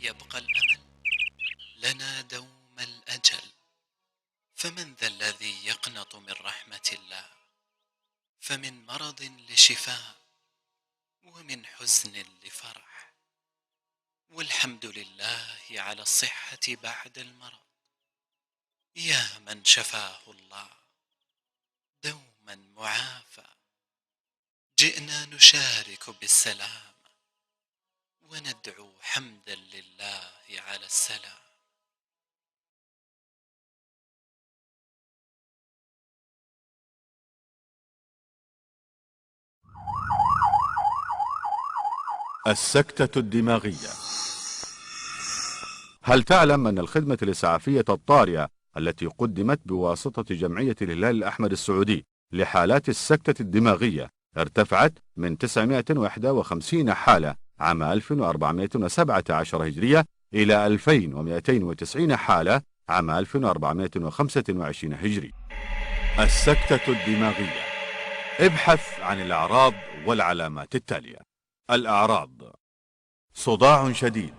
يبقى الأمل لنا دوم الأجل. فمن ذا الذي يقنط من رحمة الله؟ فمن مرض لشفاء، ومن حزن لفرح، والحمد لله على الصحة بعد المرض. يا من شفاه الله دوما معافى، جئنا نشارك بالسلام وندعو حمدا لله على السلام. السكتة الدماغية. هل تعلم أن الخدمة الاسعافية الطارئة التي قدمت بواسطة جمعية الهلال الاحمر السعودي لحالات السكتة الدماغية ارتفعت من 951 حالة عام 1417 هجرية إلى 2290 حالة عام 1425 هجري. السكتة الدماغية. ابحث عن الأعراض والعلامات التالية. الأعراض: صداع شديد،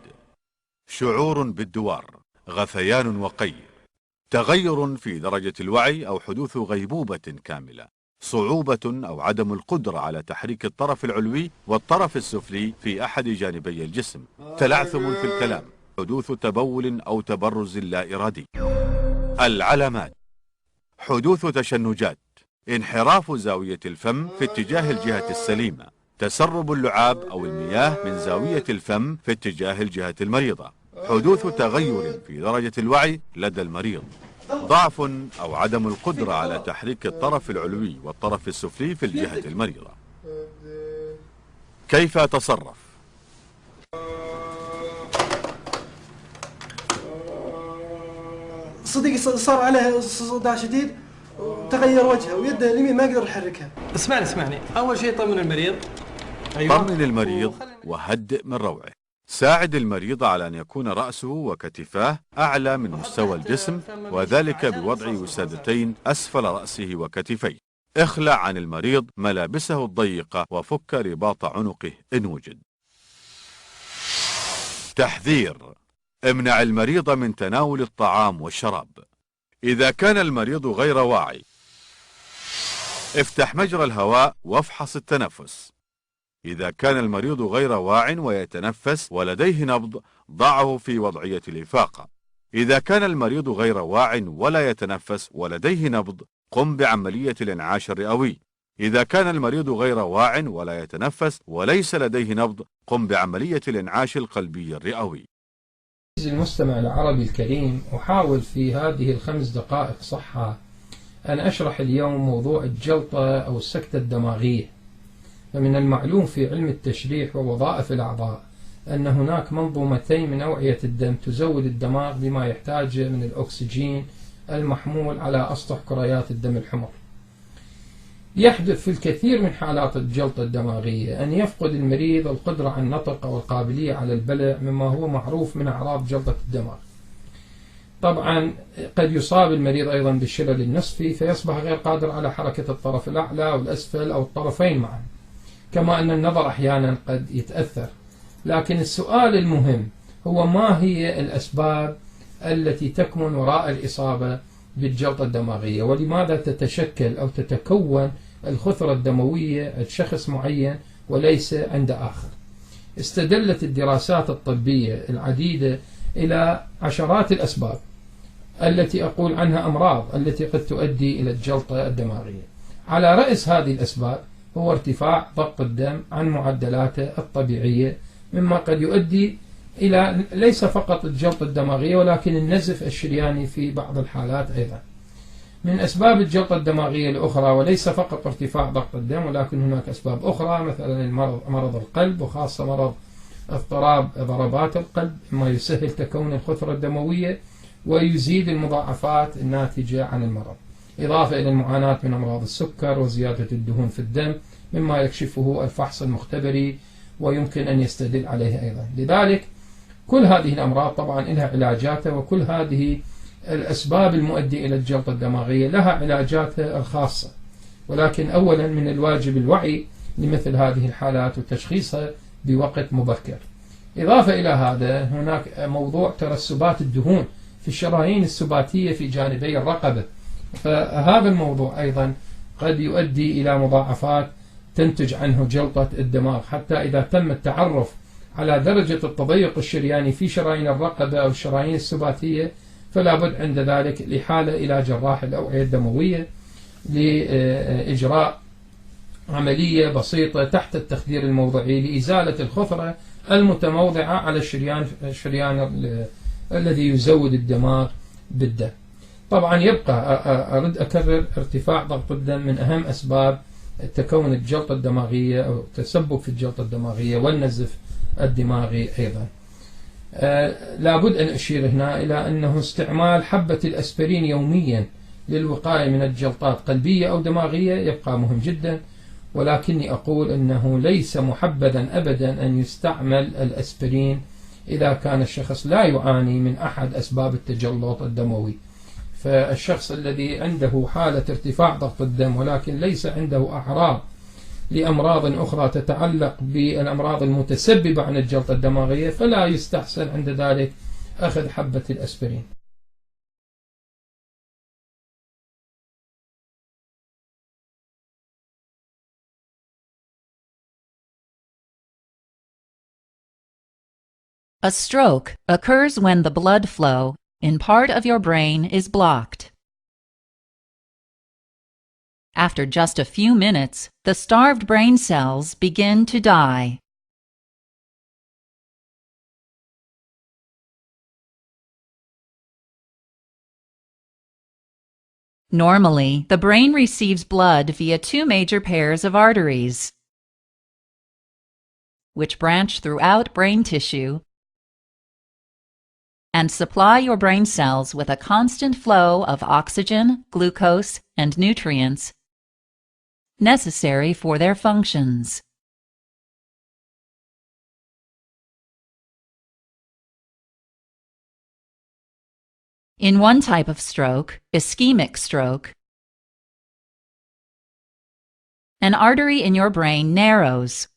شعور بالدوار، غثيان وقي، تغير في درجة الوعي أو حدوث غيبوبة كاملة، صعوبة أو عدم القدرة على تحريك الطرف العلوي والطرف السفلي في أحد جانبي الجسم، تلعثم في الكلام، حدوث تبول أو تبرز لا إرادي. العلامات: حدوث تشنجات، انحراف زاوية الفم في اتجاه الجهة السليمة، تسرب اللعاب أو المياه من زاوية الفم في اتجاه الجهة المريضة، حدوث تغير في درجة الوعي لدى المريض، ضعف أو عدم القدرة على تحريك الطرف العلوي والطرف السفلي في الجهة المريضة. كيف أتصرف؟ صديقي صار عليه صداع شديد وتغير وجهه ويده اليمين ما يقدر يحركها. اسمعني اول شيء طمن المريض. أيوة. طمن المريض وهدئ من روعه. ساعد المريض على أن يكون رأسه وكتفاه أعلى من مستوى الجسم، وذلك بوضع وسادتين أسفل رأسه وكتفيه. اخلع عن المريض ملابسه الضيقة وفك رباط عنقه إن وجد. تحذير: امنع المريض من تناول الطعام والشراب. إذا كان المريض غير واعي افتح مجرى الهواء وافحص التنفس. إذا كان المريض غير واع ويتنفس ولديه نبض ضعه في وضعية الإفاقة. إذا كان المريض غير واع ولا يتنفس ولديه نبض قم بعملية الإنعاش الرئوي. إذا كان المريض غير واع ولا يتنفس وليس لديه نبض قم بعملية الإنعاش القلبي الرئوي. المستمع العربي الكريم، أحاول في هذه ال5 دقائق صحة أن أشرح اليوم موضوع الجلطة أو السكتة الدماغية. فمن المعلوم في علم التشريح ووظائف الأعضاء أن هناك منظومتين من أوعية الدم تزود الدماغ بما يحتاجه من الأكسجين المحمول على أسطح كريات الدم الحمر. يحدث في الكثير من حالات الجلطة الدماغية أن يفقد المريض القدرة على النطق أو القابلية على البلع، مما هو معروف من أعراض جلطة الدماغ. طبعا قد يصاب المريض أيضا بالشلل النصفي فيصبح غير قادر على حركة الطرف الأعلى والأسفل أو الطرفين معا، كما أن النظر أحيانا قد يتأثر. لكن السؤال المهم هو ما هي الأسباب التي تكمن وراء الإصابة بالجلطة الدماغية، ولماذا تتشكل أو تتكون الخثرة الدموية عند شخص معين وليس عند آخر. استدلت الدراسات الطبية العديدة إلى عشرات الأسباب التي أقول عنها أمراض التي قد تؤدي إلى الجلطة الدماغية. على رأس هذه الأسباب هو ارتفاع ضغط الدم عن معدلاته الطبيعية، مما قد يؤدي إلى ليس فقط الجلطة الدماغية ولكن النزف الشرياني في بعض الحالات أيضا. من أسباب الجلطة الدماغية الأخرى، وليس فقط ارتفاع ضغط الدم ولكن هناك أسباب أخرى، مثلا مرض القلب، وخاصة مرض اضطراب ضربات القلب، ما يسهل تكون الخثرة الدموية ويزيد المضاعفات الناتجة عن المرض، إضافة إلى المعاناة من أمراض السكر وزيادة الدهون في الدم، مما يكشفه الفحص المختبري ويمكن أن يستدل عليه أيضا. لذلك كل هذه الأمراض طبعا لها علاجاتها، وكل هذه الأسباب المؤدية إلى الجلطة الدماغية لها علاجاتها الخاصة، ولكن أولا من الواجب الوعي لمثل هذه الحالات وتشخيصها بوقت مبكر. إضافة إلى هذا هناك موضوع ترسبات الدهون في الشرايين السباتية في جانبي الرقبة، فهذا الموضوع أيضا قد يؤدي إلى مضاعفات تنتج عنه جلطة الدماغ، حتى إذا تم التعرف على درجة التضيق الشرياني في شرايين الرقبة أو الشرايين السباتية فلا بد عند ذلك الإحالة إلى جراح الأوعية الدموية لإجراء عملية بسيطة تحت التخدير الموضعي لإزالة الخثرة المتموضعة على الشريان الذي يزود الدماغ بالدم. طبعا يبقى أرد أكرر ارتفاع ضغط الدم من أهم أسباب تكون الجلطة الدماغية أو تسبب في الجلطة الدماغية والنزف الدماغي أيضا. لابد أن أشير هنا إلى أنه استعمال حبة الأسبرين يوميا للوقاية من الجلطات قلبية أو دماغية يبقى مهم جدا، ولكني أقول أنه ليس محبذا أبدا أن يستعمل الأسبرين إذا كان الشخص لا يعاني من أحد أسباب التجلط الدموي. فالشخص الذي عنده حالة ارتفاع ضغط الدم ولكن ليس عنده أعراض لأمراض أخرى تتعلق بالأمراض المتسببة عن الجلطة الدماغية فلا يستحسن عند ذلك أخذ حبة الأسبرين. A stroke occurs when the blood flow in part of your brain is blocked. After just a few minutes, the starved brain cells begin to die. Normally, the brain receives blood via two major pairs of arteries, which branch throughout brain tissue and supply your brain cells with a constant flow of oxygen, glucose, and nutrients necessary for their functions. In one type of stroke, ischemic stroke, an artery in your brain narrows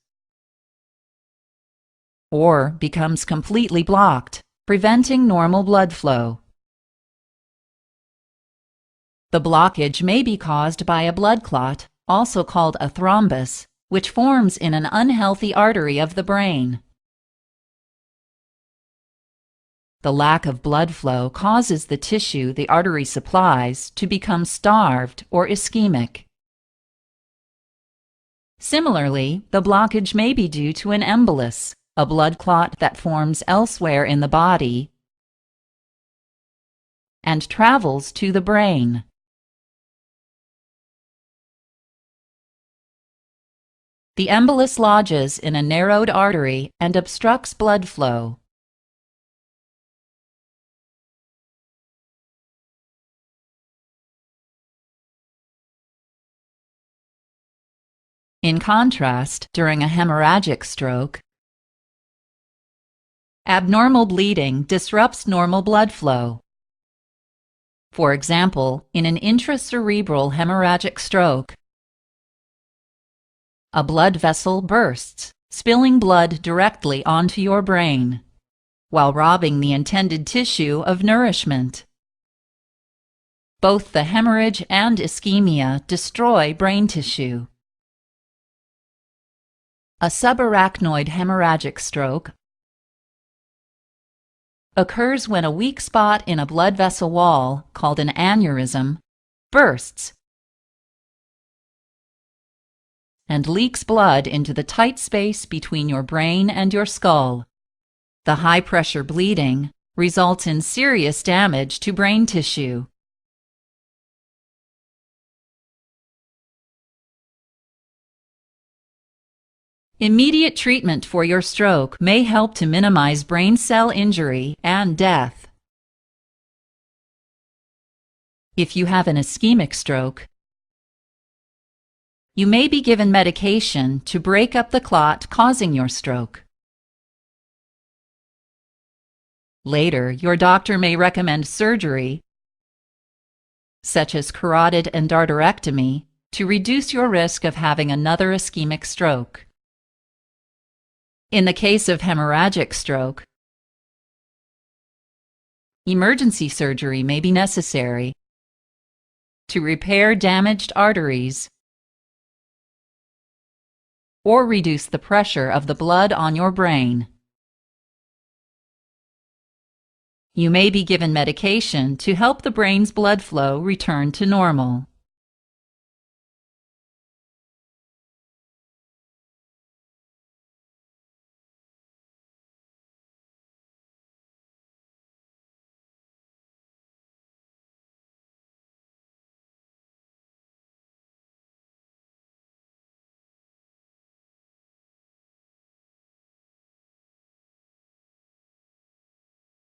or becomes completely blocked, preventing normal blood flow. The blockage may be caused by a blood clot, also called a thrombus, which forms in an unhealthy artery of the brain. The lack of blood flow causes the tissue the artery supplies to become starved or ischemic. Similarly, the blockage may be due to an embolus, a blood clot that forms elsewhere in the body and travels to the brain. The embolus lodges in a narrowed artery and obstructs blood flow. In contrast, during a hemorrhagic stroke, abnormal bleeding disrupts normal blood flow. For example, in an intracerebral hemorrhagic stroke, a blood vessel bursts, spilling blood directly onto your brain, while robbing the intended tissue of nourishment. Both the hemorrhage and ischemia destroy brain tissue. A subarachnoid hemorrhagic stroke occurs when a weak spot in a blood vessel wall, called an aneurysm, bursts and leaks blood into the tight space between your brain and your skull. The high-pressure bleeding results in serious damage to brain tissue. Immediate treatment for your stroke may help to minimize brain cell injury and death. If you have an ischemic stroke, you may be given medication to break up the clot causing your stroke. Later, your doctor may recommend surgery, such as carotid endarterectomy, to reduce your risk of having another ischemic stroke. In the case of hemorrhagic stroke, emergency surgery may be necessary to repair damaged arteries or reduce the pressure of the blood on your brain. You may be given medication to help the brain's blood flow return to normal.